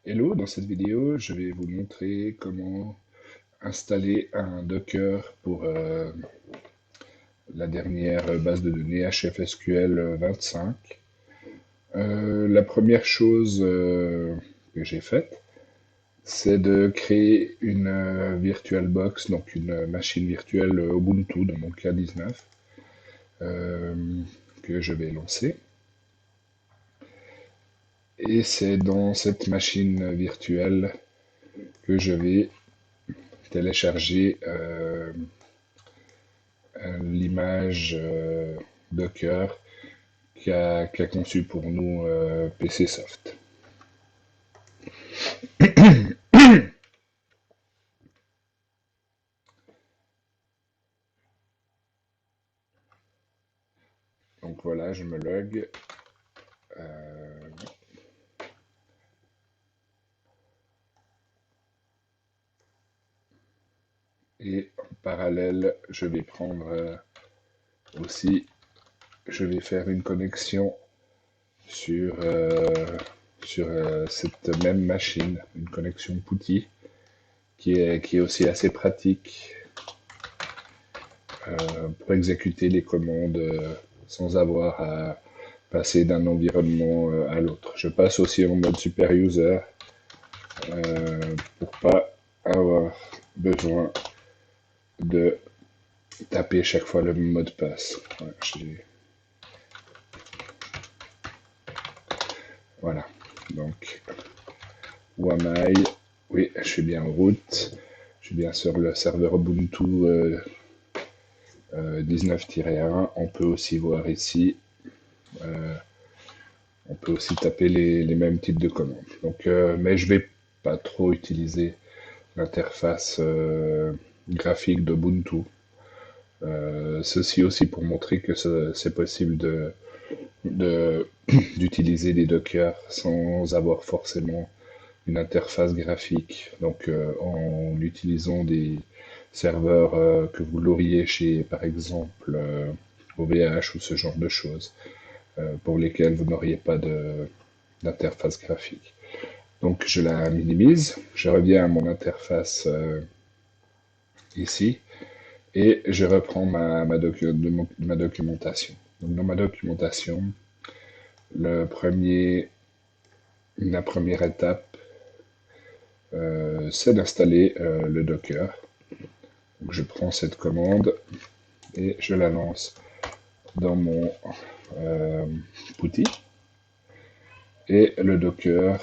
Hello, dans cette vidéo, je vais vous montrer comment installer un Docker pour la dernière base de données HFSQL 25. La première chose que j'ai faite, c'est de créer une VirtualBox, donc une machine virtuelle Ubuntu, dans mon cas 19, euh, que je vais lancer. Et c'est dans cette machine virtuelle que je vais télécharger l'image Docker qu'a conçu pour nous PCsoft. Donc voilà, je me log. euh, et en parallèle, je vais prendre aussi, je vais faire une connexion sur, cette même machine, une connexion PuTTY qui est aussi assez pratique pour exécuter les commandes sans avoir à passer d'un environnement à l'autre. Je passe aussi en mode super user pour pas avoir besoin de taper chaque fois le mot de passe. Voilà. Donc, où am I? Oui, je suis bien en route. Je suis bien sur le serveur Ubuntu 19-1. On peut aussi voir ici, euh, on peut aussi taper les mêmes types de commandes. Donc, mais je vais pas trop utiliser l'interface graphique d'Ubuntu. Ceci aussi pour montrer que c'est possible d'utiliser des Docker sans avoir forcément une interface graphique. Donc en utilisant des serveurs que vous l'auriez chez par exemple OVH ou ce genre de choses pour lesquels vous n'auriez pas d'interface graphique. Donc je la minimise, je reviens à mon interface ici et je reprends ma documentation. Donc dans ma documentation, le premier, la première étape, c'est d'installer le Docker. Donc, je prends cette commande et je la lance dans mon PuTTY. Et le Docker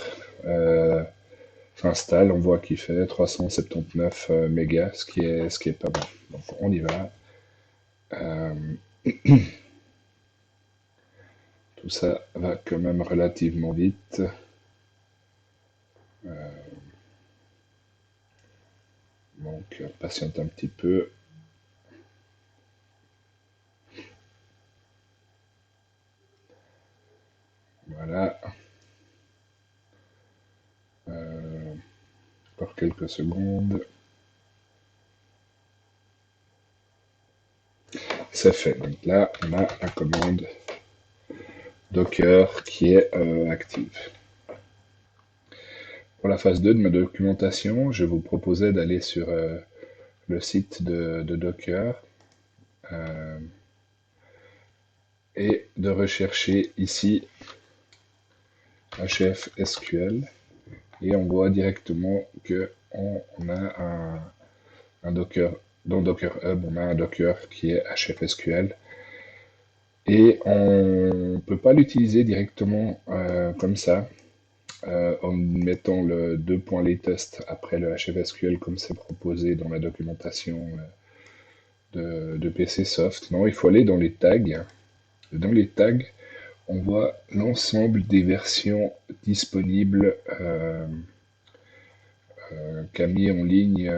s'installe, on voit qu'il fait 379 mégas, ce qui est pas mal. Donc on y va. Euh, tout ça va quand même relativement vite. Donc patiente un petit peu. Voilà. Encore quelques secondes. C'est fait. Donc là, on a la commande Docker qui est active. Pour la phase 2 de ma documentation, je vous proposais d'aller sur le site de Docker euh, et de rechercher ici HFSQL et on voit directement que on a un Docker, dans Docker Hub, on a un Docker qui est HFSQL et on ne peut pas l'utiliser directement comme ça en mettant le 2.latest après le HFSQL comme c'est proposé dans la documentation de PCsoft. Non, il faut aller dans les tags. Dans les tags, on voit l'ensemble des versions disponibles qu'a mis en ligne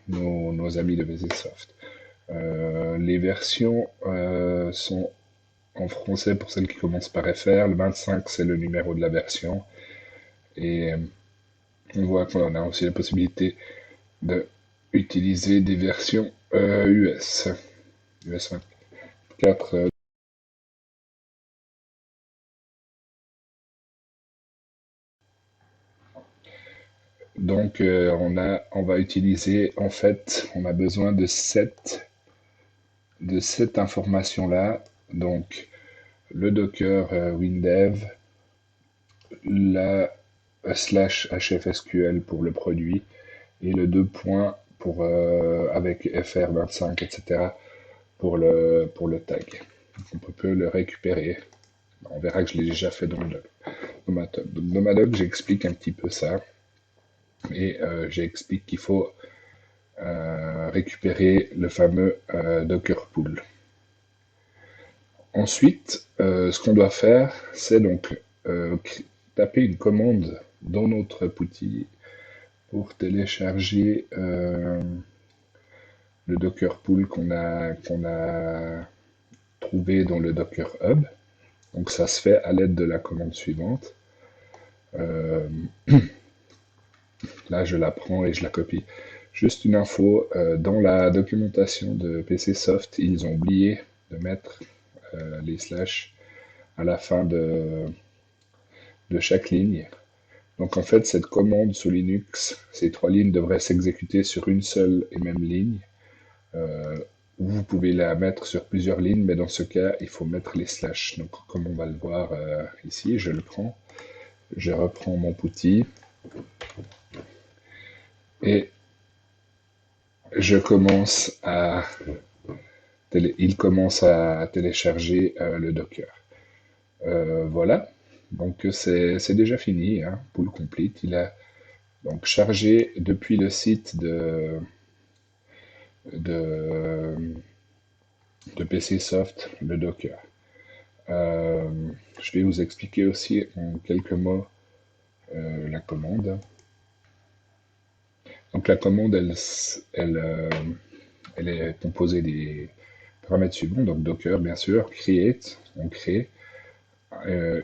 nos amis de PCsoft. Les versions sont en français pour celles qui commencent par FR. Le 25, c'est le numéro de la version. Et on voit qu'on a aussi la possibilité de utiliser des versions US. US 24. Donc on va utiliser, en fait, on a besoin de cette information-là. Donc le Docker WinDev, la slash HFSQL pour le produit et le deux points pour, avec FR25, etc. Pour le tag. Donc, on peut le récupérer. On verra que je l'ai déjà fait dans ma doc. Donc, dans ma doc, j'explique un petit peu ça. Et j'explique qu'il faut récupérer le fameux Docker pool. Ensuite, ce qu'on doit faire, c'est donc taper une commande dans notre outil pour télécharger le Docker pool qu'on a trouvé dans le Docker Hub. Donc ça se fait à l'aide de la commande suivante. Euh, Là, je la prends et je la copie. Juste une info, dans la documentation de PCsoft, ils ont oublié de mettre les slash à la fin de chaque ligne. Donc en fait, cette commande sous Linux, ces trois lignes devraient s'exécuter sur une seule et même ligne. Euh, Vous pouvez la mettre sur plusieurs lignes, mais dans ce cas, il faut mettre les slash. Donc comme on va le voir ici, je le prends, je reprends mon outil et je commence à il commence à télécharger le Docker. Voilà, donc c'est déjà fini, hein, pull complete. Il a donc chargé depuis le site de, de PCsoft le Docker. Euh, je vais vous expliquer aussi en quelques mots la commande. Donc la commande, elle est composée des paramètres suivants. Donc Docker, bien sûr, create, on crée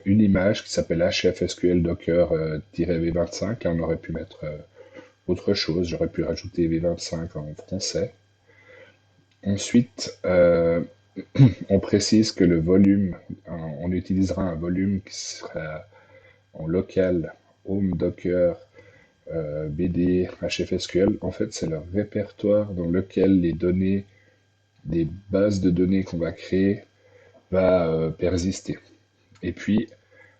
une image qui s'appelle HFSQL Docker-V25. Là, on aurait pu mettre autre chose. J'aurais pu rajouter V25 en français. Ensuite, on précise que le volume, on utilisera un volume qui sera en local, home docker, BD, HFSQL. En fait, c'est le répertoire dans lequel les données des bases de données qu'on va créer va persister. Et puis,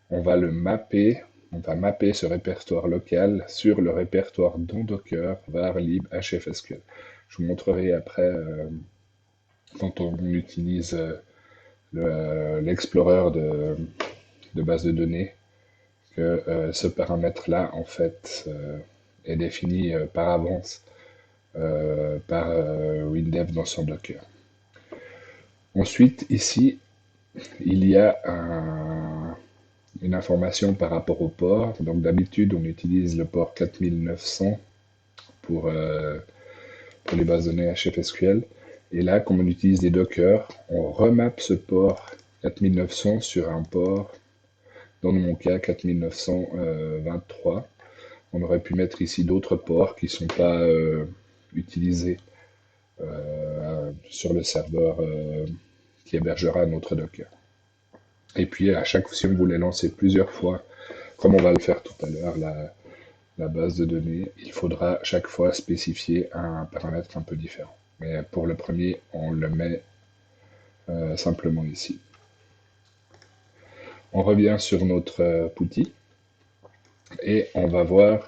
on va le mapper, on va mapper ce répertoire local sur le répertoire dans Docker var lib HFSQL. Je vous montrerai après quand on utilise l'explorer de base de données que ce paramètre-là, en fait, est défini par avance par WinDev dans son Docker. Ensuite, ici, il y a une information par rapport au port. Donc d'habitude, on utilise le port 4900 pour les bases de données HFSQL. Et là, comme on utilise des Docker, on remap ce port 4900 sur un port, dans mon cas 4923. On aurait pu mettre ici d'autres ports qui ne sont pas utilisés sur le serveur qui hébergera notre Docker. Et puis à chaque fois, si on voulait lancer plusieurs fois, comme on va le faire tout à l'heure, la base de données, il faudra chaque fois spécifier un paramètre un peu différent. Mais pour le premier, on le met simplement ici. On revient sur notre outil et on va voir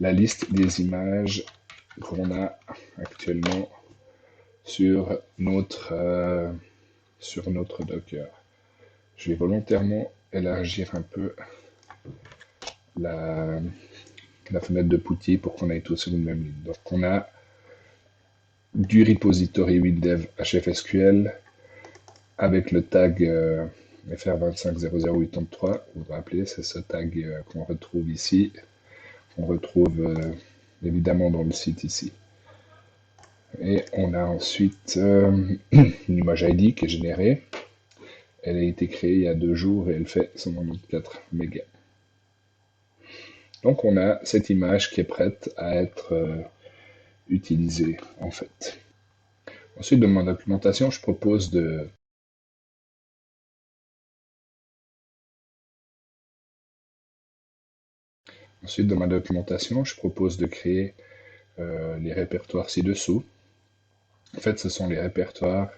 la liste des images qu'on a actuellement sur notre Docker. Je vais volontairement élargir un peu la, la fenêtre de Putty pour qu'on aille tous sur une même ligne. Donc on a du repository WinDev HFSQL avec le tag FR2500883. Vous vous rappelez, c'est ce tag qu'on retrouve ici, qu'on retrouve évidemment dans le site ici. Et on a ensuite une image ID qui est générée. Elle a été créée il y a 2 jours et elle fait 194 mégas. Donc on a cette image qui est prête à être utilisée en fait. Ensuite, dans ma documentation, je propose de Ensuite, dans ma documentation, je propose de créer les répertoires ci-dessous. En fait, ce sont les répertoires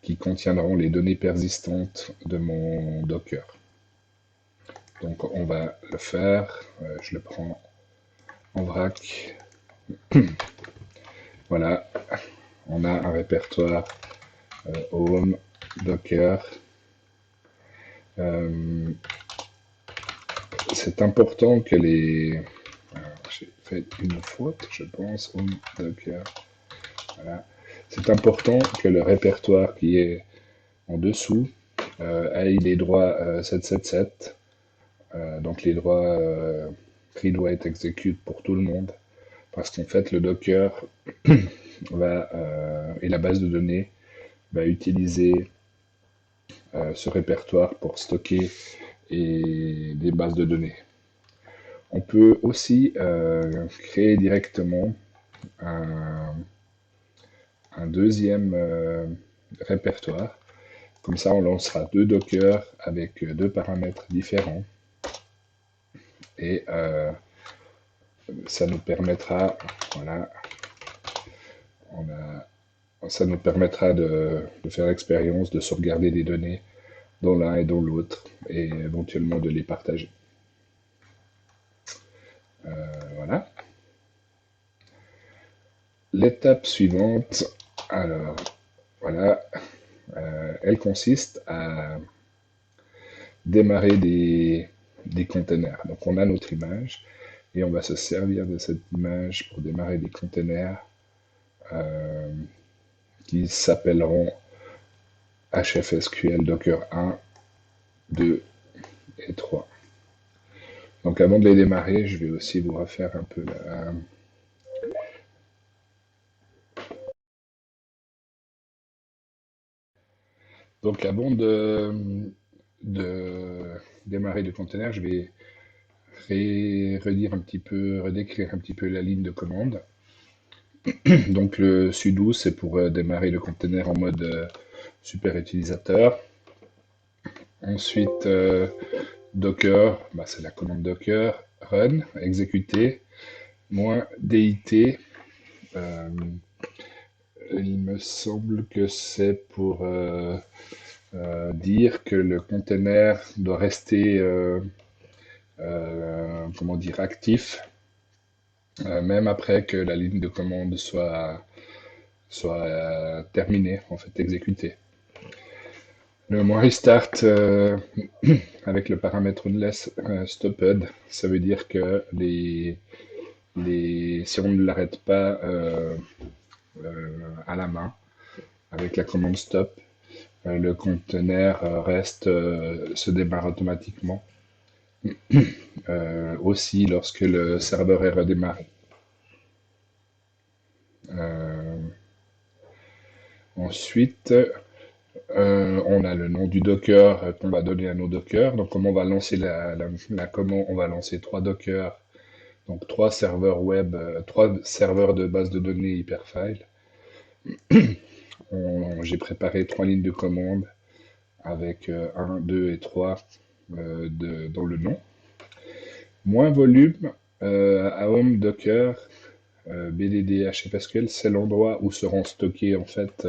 qui contiendront les données persistantes de mon Docker. Donc on va le faire, je le prends en vrac. Voilà, on a un répertoire home, Docker. C'est important que les... J'ai fait une faute, je pense, home, Docker. Voilà. C'est important que le répertoire qui est en dessous ait les droits 777. Donc les droits read, write, execute pour tout le monde. Parce qu'en fait, le Docker et la base de données va utiliser ce répertoire pour stocker des bases de données. On peut aussi créer directement un, un deuxième répertoire. Comme ça, on lancera deux Docker avec deux paramètres différents. Et ça nous permettra, voilà, ça nous permettra de faire l'expérience de sauvegarder des données dans l'un et dans l'autre et éventuellement de les partager. Voilà. L'étape suivante, alors voilà, elle consiste à démarrer des containers. Donc on a notre image et on va se servir de cette image pour démarrer des containers qui s'appelleront HFSQL Docker 1, 2 et 3. Donc avant de les démarrer, je vais aussi vous refaire un peu la... Donc avant de démarrer le container, je vais redécrire un petit peu la ligne de commande. Donc le sudo, c'est pour démarrer le container en mode super utilisateur. Ensuite, Docker, bah, c'est la commande Docker, run, exécuter, moins dit. Euh, il me semble que c'est pour dire que le container doit rester comment dire, actif, même après que la ligne de commande soit terminée, en fait, exécutée. Le moins restart avec le paramètre unless stopped, ça veut dire que si on ne l'arrête pas à la main avec la commande stop, le conteneur se démarre automatiquement. Aussi lorsque le serveur est redémarré. Euh, Ensuite, on a le nom du Docker qu'on va donner à nos Docker. Donc, comment on va lancer comment on va lancer trois Docker, donc trois serveurs web, trois serveurs de base de données Hyperfile. J'ai préparé trois lignes de commande avec 1, 2 et 3 dans le nom. Moins volume, à Home Docker, BDD HFSQL, c'est l'endroit où seront stockées en fait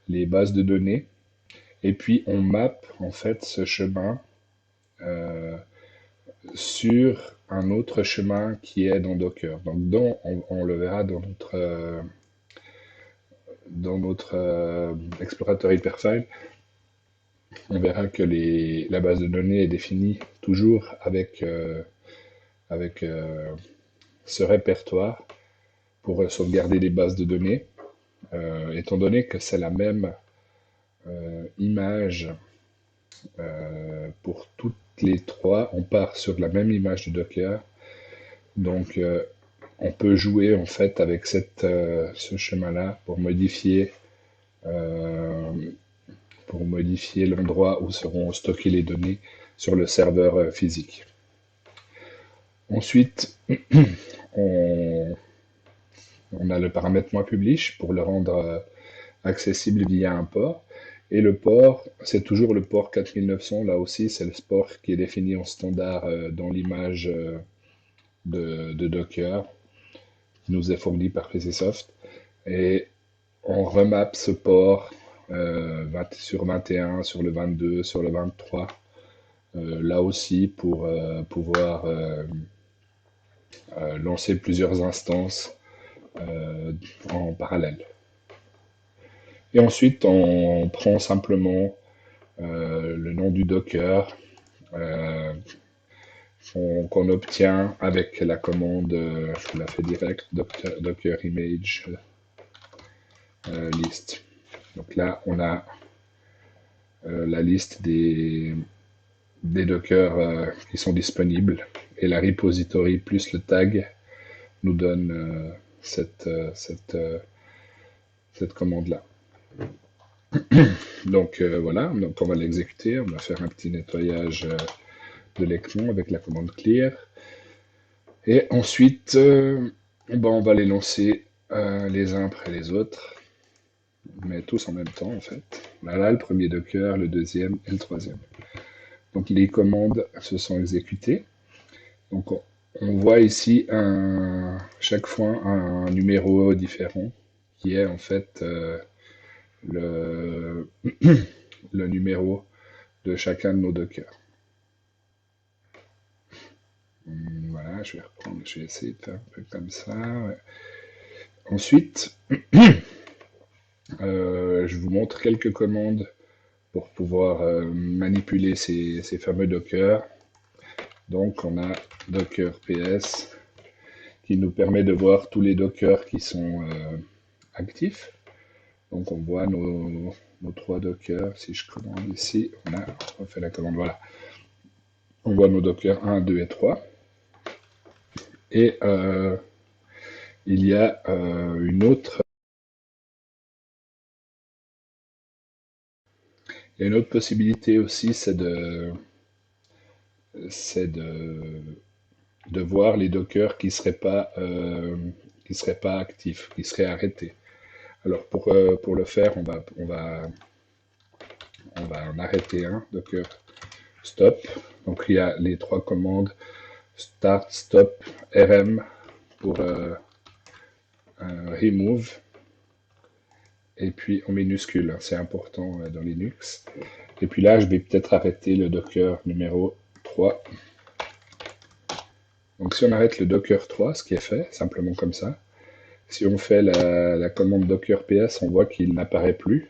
les bases de données. Et puis on map en fait ce chemin euh, sur un autre chemin qui est dans Docker. Donc on le verra dans notre explorateur Hyperfile. On verra que la base de données est définie toujours avec ce répertoire pour sauvegarder les bases de données, étant donné que c'est la même image pour toutes les trois, on part sur la même image de Docker. Donc, on peut jouer en fait avec ce chemin-là euh, pour modifier l'endroit où seront stockées les données sur le serveur physique. Ensuite, on, on a le paramètre .publish pour le rendre accessible via un port. Et le port, c'est toujours le port 4900. Là aussi, c'est le port qui est défini en standard dans l'image de Docker qui nous est fourni par PCSoft. Et on remap ce port sur 21, sur le 22, sur le 23, là aussi pour pouvoir lancer plusieurs instances en parallèle. Et ensuite, on prend simplement le nom du Docker qu'on obtient avec la commande, je vous la fais direct, Docker image list. Donc là, on a la liste des Docker qui sont disponibles et la repository plus le tag nous donne cette commande-là. Donc voilà, donc on va l'exécuter, on va faire un petit nettoyage de l'écran avec la commande clear. Et ensuite, on va les lancer les uns après les autres, mais tous en même temps en fait. Là, le premier Docker, le deuxième et le troisième. Donc les commandes se sont exécutées. Donc on voit ici chaque fois un numéro différent qui est en fait le, le numéro de chacun de nos Dockers. Voilà, je vais essayer de faire un peu comme ça. Ouais. Ensuite, je vous montre quelques commandes pour pouvoir manipuler ces fameux Dockers. Donc on a Docker PS qui nous permet de voir tous les Dockers qui sont actifs. Donc on voit nos 3 Dockers. Si je commande ici, on fait la commande, voilà. On voit nos Dockers 1, 2 et 3. Et il y a une autre possibilité aussi, c'est de voir les Dockers qui seraient pas actifs, qui seraient arrêtés. Alors pour le faire, on va en arrêter un, Docker stop. Donc il y a les 3 commandes start, stop, rm pour remove. Et puis en minuscule, c'est important dans Linux. Et puis là, je vais peut-être arrêter le Docker numéro 3. Donc si on arrête le Docker 3, ce qui est fait, simplement comme ça, si on fait la commande Docker PS, on voit qu'il n'apparaît plus.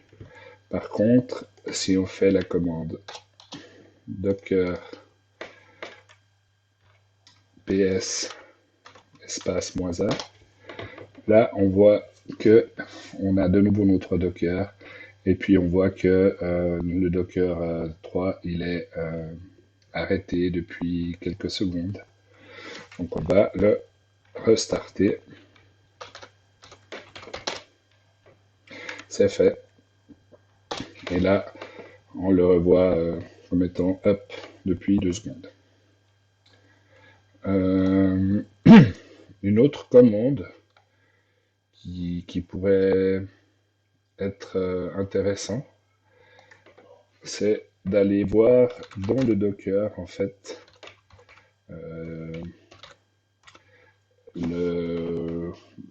Par contre, si on fait la commande Docker PS espace -a, là on voit que on a de nouveau notre Docker et puis on voit que le Docker 3 il est arrêté depuis quelques secondes. Donc on va le restarter. C'est fait. Et là, on le revoit comme étant up depuis 2 secondes. Une autre commande qui pourrait être intéressant, c'est d'aller voir dans le Docker, en fait,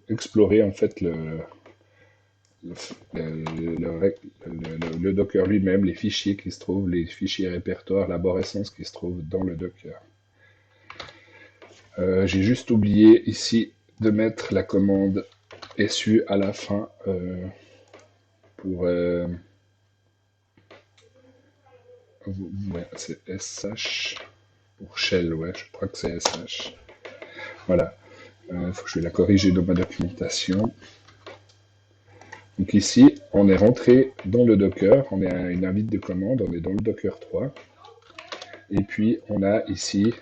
explorer en fait le Docker lui-même, les fichiers qui se trouvent, les fichiers répertoires, l'arborescence qui se trouve dans le Docker. J'ai juste oublié ici de mettre la commande su à la fin pour ouais, c'est sh pour shell, ouais, je crois que c'est sh. Voilà, faut que je vais la corriger dans ma documentation. Donc ici, on est rentré dans le Docker, on est à une invite de commande, on est dans le Docker 3. Et puis on a ici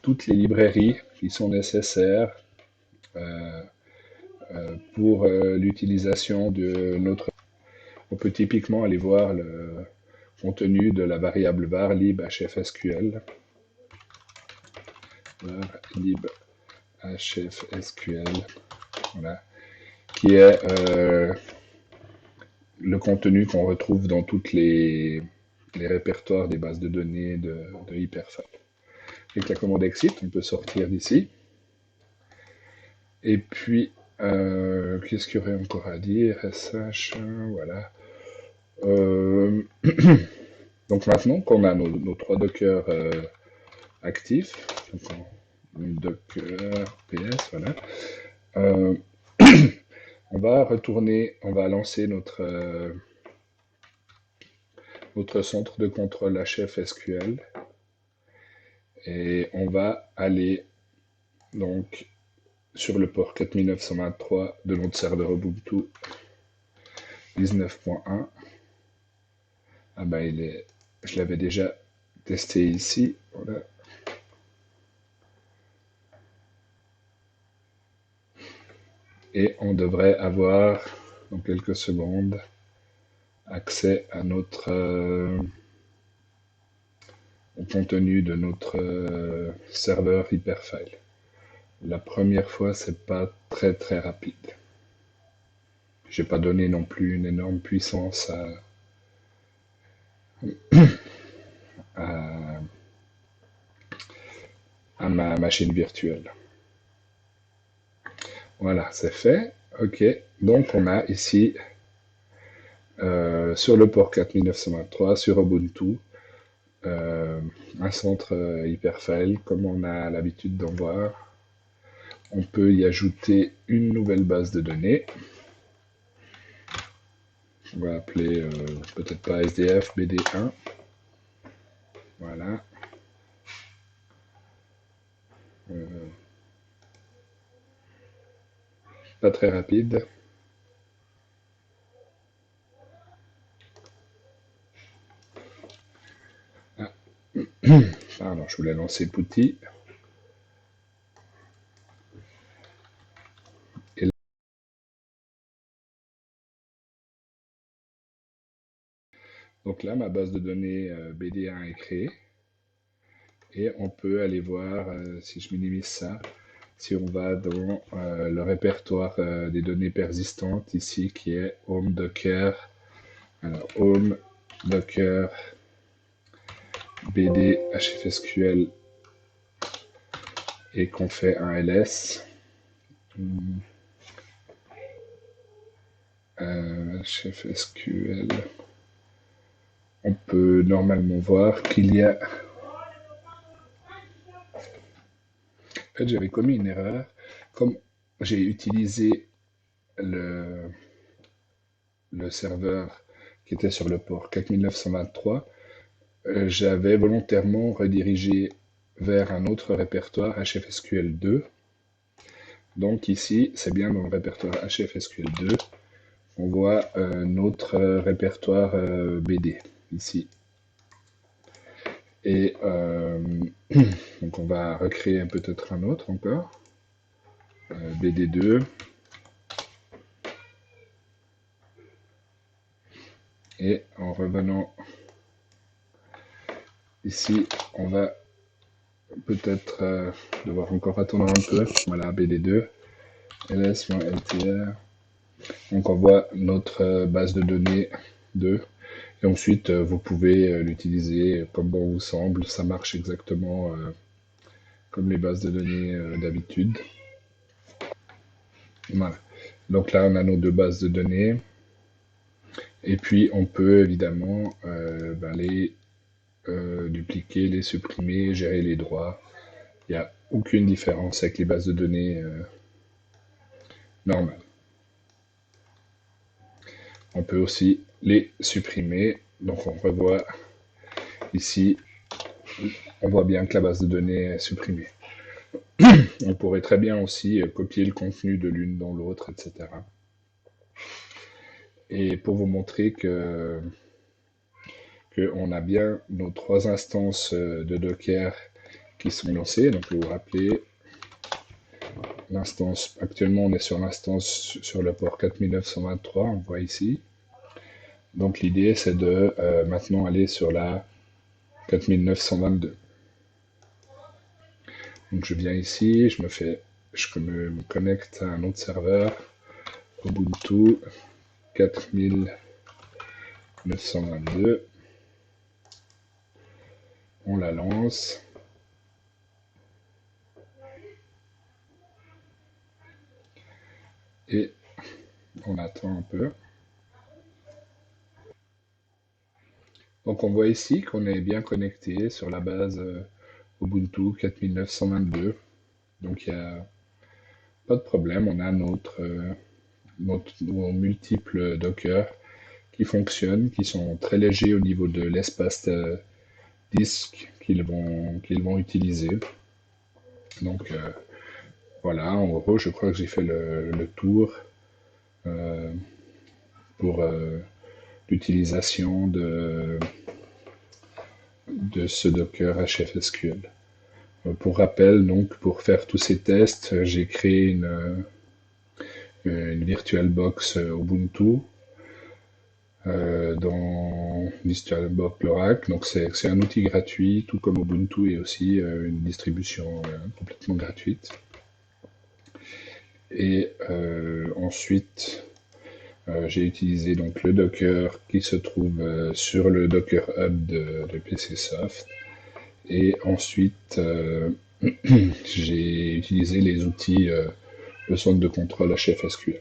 toutes les librairies qui sont nécessaires pour l'utilisation de notre... On peut typiquement aller voir le contenu de la variable var lib hfsql. Var lib hfsql, voilà, qui est le contenu qu'on retrouve dans toutes les répertoires des bases de données de Hyperfile. avec la commande exit, on peut sortir d'ici. Et puis, qu'est-ce qu'il y aurait encore à dire? SH, voilà. Donc maintenant qu'on a nos trois dockers actifs, docker PS, voilà, euh, on va retourner, on va lancer notre centre de contrôle HFSQL et on va aller donc sur le port 4923 de notre serveur Ubuntu 19.1. Ah bah je l'avais déjà testé ici, voilà. Et on devrait avoir dans quelques secondes accès à notre au contenu de notre serveur Hyperfile. La première fois, c'est pas très rapide. J'ai pas donné non plus une énorme puissance à, à ma machine virtuelle. Voilà, c'est fait. Ok, donc on a ici sur le port 4923 sur Ubuntu un centre Hyperfile comme on a l'habitude d'en voir. On peut y ajouter une nouvelle base de données. On va appeler peut-être pas SDF BD1. Voilà. Pas très rapide. Ah. Pardon, je voulais lancer Putty. Et donc là, ma base de données BD1 est créée. Et on peut aller voir, si je minimise ça, si on va dans le répertoire des données persistantes ici, qui est Home Docker. Alors, Home Docker BD HFSQL et qu'on fait un ls. HFSQL. On peut normalement voir qu'il y a... En fait, j'avais commis une erreur. Comme j'ai utilisé le, le serveur qui était sur le port 4923, j'avais volontairement redirigé vers un autre répertoire HFSQL2. Donc ici, c'est bien dans le répertoire HFSQL2. On voit notre répertoire BD ici. Et donc on va recréer peut-être un autre encore. BD2. Et en revenant ici, on va peut-être devoir encore attendre un peu. Voilà, BD2, ls.ltr. Donc on voit notre base de données 2. Et ensuite, vous pouvez l'utiliser comme bon vous semble. Ça marche exactement comme les bases de données d'habitude. Voilà. Donc là, on a nos deux bases de données. Et puis, on peut évidemment les dupliquer, les supprimer, gérer les droits. Il n'y a aucune différence avec les bases de données normales. On peut aussi les supprimer. Donc, on revoit ici, on voit bien que la base de données est supprimée. On pourrait très bien aussi copier le contenu de l'une dans l'autre, etc. Et pour vous montrer qu'on a bien nos trois instances de Docker qui sont lancées, donc vous vous rappelez, l'instance, actuellement on est sur l'instance sur le port 4923, on voit ici. Donc l'idée c'est de maintenant aller sur la 4922. Donc je viens ici, je me connecte à un autre serveur, Ubuntu 4922. On la lance. Et on attend un peu. Donc on voit ici qu'on est bien connecté sur la base Ubuntu 4922. Donc il n'y a pas de problème, on a nos multiples Docker qui fonctionnent, qui sont très légers au niveau de l'espace disque qu'ils vont utiliser. Donc voilà, en gros, je crois que j'ai fait le tour euh, pour l'utilisation de ce Docker HFSQL. Pour rappel, donc, pour faire tous ces tests, j'ai créé une VirtualBox Ubuntu dans VirtualBox l'Oracle. Donc c'est un outil gratuit, tout comme Ubuntu est aussi une distribution complètement gratuite. Et ensuite, j'ai utilisé donc le Docker qui se trouve sur le Docker Hub de PCSoft. Et ensuite, j'ai utilisé les outils, le centre de contrôle HFSQL.